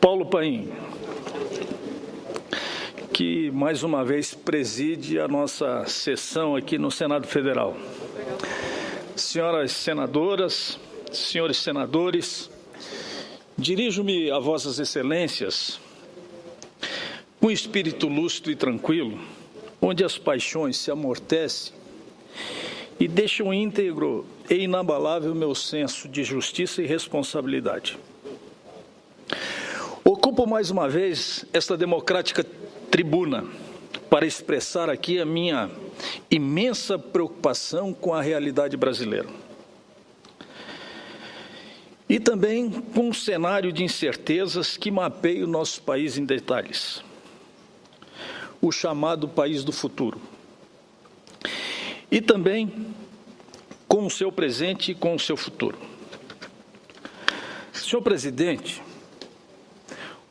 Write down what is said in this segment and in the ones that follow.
Paulo Paim, que mais uma vez preside a nossa sessão aqui no Senado Federal. Senhoras senadoras, senhores senadores, dirijo-me a vossas excelências com espírito lúcido e tranquilo, onde as paixões se amortecem e deixam íntegro e inabalável meu senso de justiça e responsabilidade. Ocupo mais uma vez esta democrática tribuna para expressar aqui a minha imensa preocupação com a realidade brasileira. E também com um cenário de incertezas que mapeia o nosso país em detalhes. O chamado país do futuro. E também com o seu presente e com o seu futuro. Senhor presidente,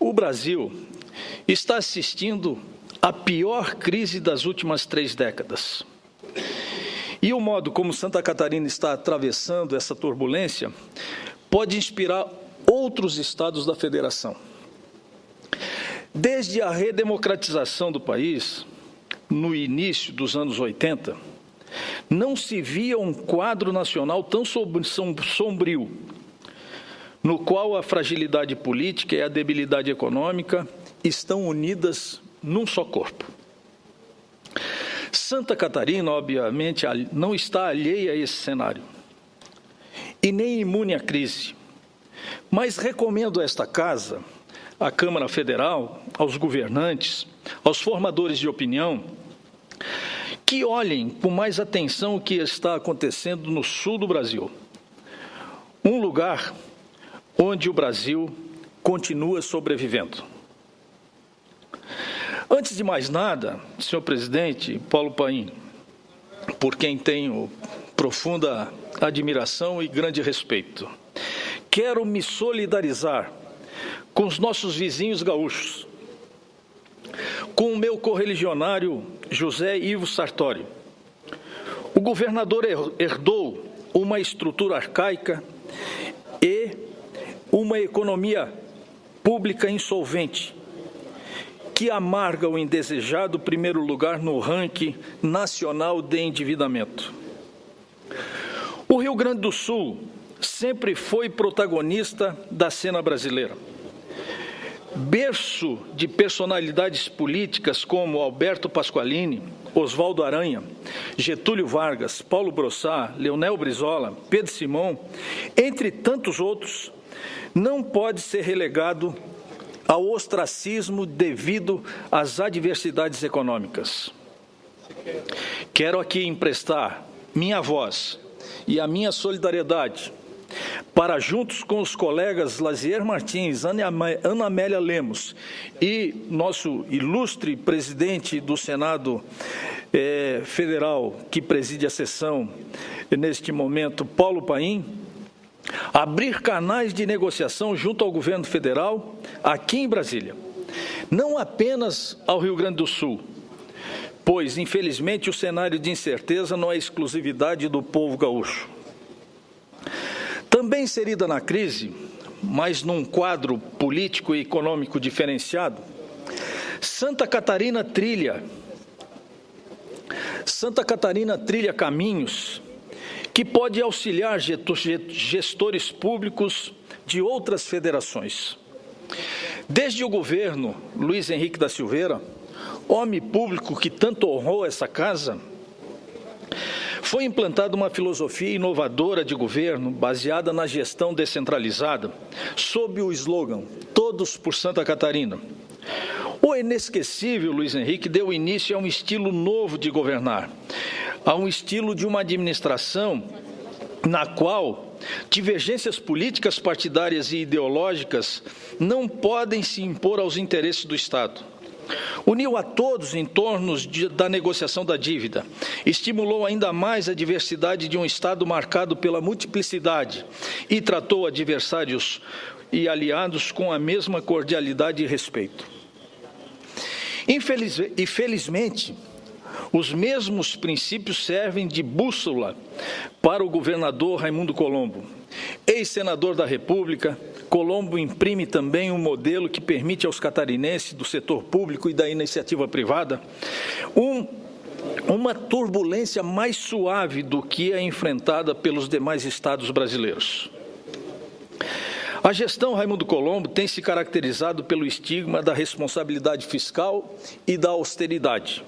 o Brasil está assistindo à pior crise das últimas 3 décadas. E o modo como Santa Catarina está atravessando essa turbulência pode inspirar outros estados da federação. Desde a redemocratização do país, no início dos anos 80, não se via um quadro nacional tão sombrio, no qual a fragilidade política e a debilidade econômica estão unidas num só corpo. Santa Catarina, obviamente, não está alheia a esse cenário e nem imune à crise, mas recomendo a esta Casa, à Câmara Federal, aos governantes, aos formadores de opinião, que olhem com mais atenção o que está acontecendo no sul do Brasil, um lugar onde o Brasil continua sobrevivendo. Antes de mais nada, senhor presidente Paulo Paim, por quem tenho profunda admiração e grande respeito, quero me solidarizar com os nossos vizinhos gaúchos, com o meu correligionário José Ivo Sartori. O governador herdou uma estrutura arcaica e uma economia pública insolvente, que amarga o indesejado primeiro lugar no ranking nacional de endividamento. O Rio Grande do Sul sempre foi protagonista da cena brasileira. Berço de personalidades políticas como Alberto Pasqualini, Oswaldo Aranha, Getúlio Vargas, Paulo Brossard, Leonel Brizola, Pedro Simão, entre tantos outros, não pode ser relegado ao ostracismo devido às adversidades econômicas. Quero aqui emprestar minha voz e a minha solidariedade para, juntos com os colegas Lazier Martins, Ana Amélia Lemos e nosso ilustre presidente do Senado Federal, que preside a sessão neste momento, Paulo Paim, abrir canais de negociação junto ao governo federal, aqui em Brasília, não apenas ao Rio Grande do Sul, pois, infelizmente, o cenário de incerteza não é exclusividade do povo gaúcho. Também inserida na crise, mas num quadro político e econômico diferenciado, Santa Catarina trilha caminhos que pode auxiliar gestores públicos de outras federações. Desde o governo Luiz Henrique da Silveira, homem público que tanto honrou essa casa, foi implantada uma filosofia inovadora de governo baseada na gestão descentralizada, sob o slogan "Todos por Santa Catarina". O inesquecível Luiz Henrique deu início a um estilo novo de governar, a um estilo de uma administração na qual divergências políticas, partidárias e ideológicas não podem se impor aos interesses do Estado. Uniu a todos em torno da negociação da dívida, estimulou ainda mais a diversidade de um Estado marcado pela multiplicidade e tratou adversários e aliados com a mesma cordialidade e respeito. Felizmente, os mesmos princípios servem de bússola para o governador Raimundo Colombo, ex-senador da República, Colombo imprime também um modelo que permite aos catarinenses do setor público e da iniciativa privada uma turbulência mais suave do que é enfrentada pelos demais estados brasileiros. A gestão Raimundo Colombo tem se caracterizado pelo estigma da responsabilidade fiscal e da austeridade.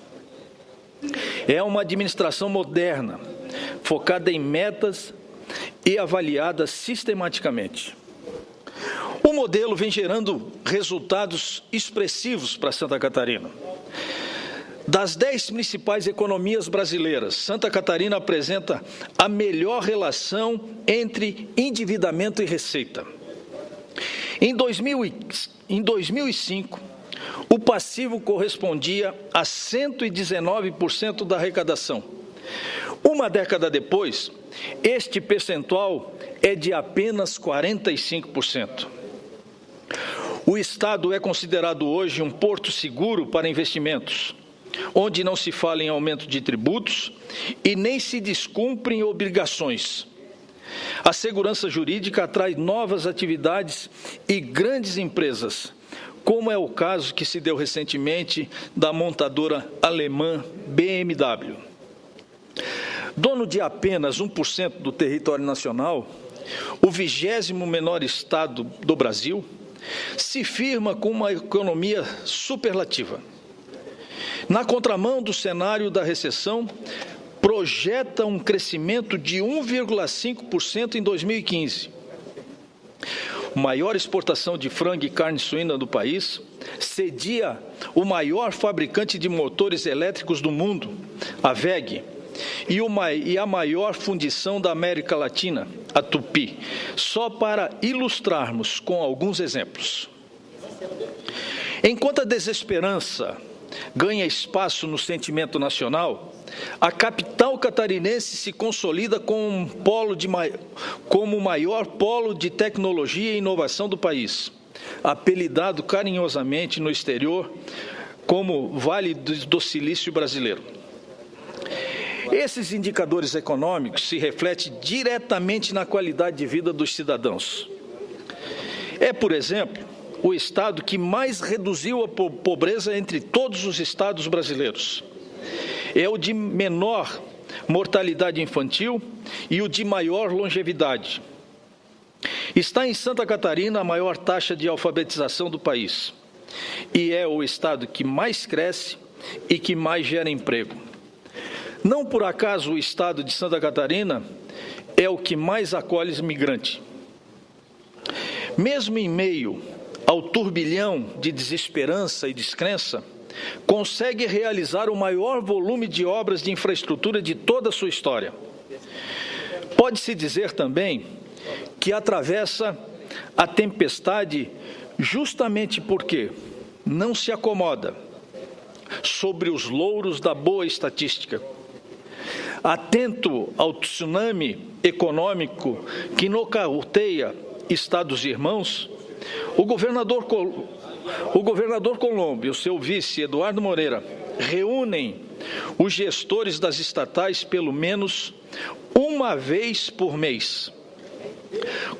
É uma administração moderna, focada em metas e avaliada sistematicamente. O modelo vem gerando resultados expressivos para Santa Catarina. Das 10 principais economias brasileiras, Santa Catarina apresenta a melhor relação entre endividamento e receita. Em 2005, o passivo correspondia a 119% da arrecadação. Uma década depois, este percentual é de apenas 45%. O Estado é considerado hoje um porto seguro para investimentos, onde não se fala em aumento de tributos e nem se descumprem obrigações. A segurança jurídica atrai novas atividades e grandes empresas, como é o caso que se deu recentemente da montadora alemã BMW. Dono de apenas 1% do território nacional, o 20º menor estado do Brasil, se firma com uma economia superlativa. Na contramão do cenário da recessão, projeta um crescimento de 1,5% em 2015. Maior exportação de frango e carne suína do país, cedia o maior fabricante de motores elétricos do mundo, a WEG, e a maior fundição da América Latina, a Tupi, só para ilustrarmos com alguns exemplos. Enquanto a desesperança ganha espaço no sentimento nacional, a capital catarinense se consolida como o maior polo de tecnologia e inovação do país, apelidado carinhosamente no exterior como Vale do Silício Brasileiro. Esses indicadores econômicos se refletem diretamente na qualidade de vida dos cidadãos. É, por exemplo, o estado que mais reduziu a pobreza entre todos os estados brasileiros. É o de menor mortalidade infantil e o de maior longevidade. Está em Santa Catarina a maior taxa de alfabetização do país. E é o estado que mais cresce e que mais gera emprego. Não por acaso o estado de Santa Catarina é o que mais acolhe imigrantes. Mesmo em meio ao turbilhão de desesperança e descrença, consegue realizar o maior volume de obras de infraestrutura de toda a sua história. Pode-se dizer também que atravessa a tempestade justamente porque não se acomoda sobre os louros da boa estatística. Atento ao tsunami econômico que nocauteia estados irmãos, o governador Colombo e o seu vice, Eduardo Moreira, reúnem os gestores das estatais pelo menos uma vez por mês,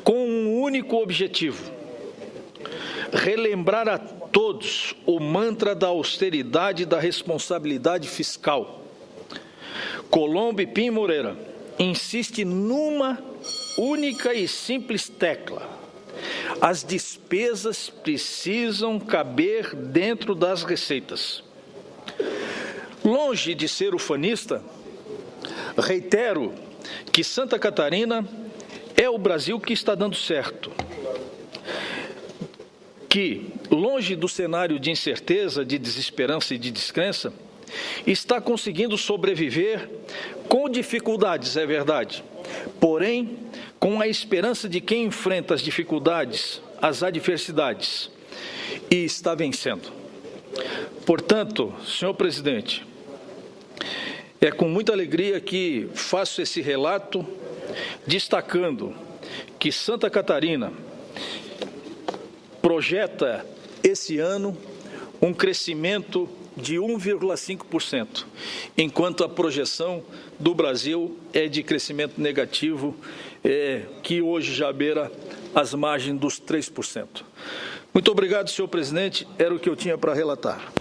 com um único objetivo: relembrar a todos o mantra da austeridade e da responsabilidade fiscal. Colombo e Pim Moreira insiste numa única e simples tecla: as despesas precisam caber dentro das receitas. Longe de ser ufanista, reitero que Santa Catarina é o Brasil que está dando certo. Que, longe do cenário de incerteza, de desesperança e de descrença, está conseguindo sobreviver com dificuldades, é verdade, porém, com a esperança de quem enfrenta as dificuldades, as adversidades, e está vencendo. Portanto, senhor presidente, é com muita alegria que faço esse relato, destacando que Santa Catarina projeta esse ano um crescimento de 1,5%, enquanto a projeção do Brasil é de crescimento negativo que hoje já beira as margens dos 3%. Muito obrigado, senhor presidente. Era o que eu tinha para relatar.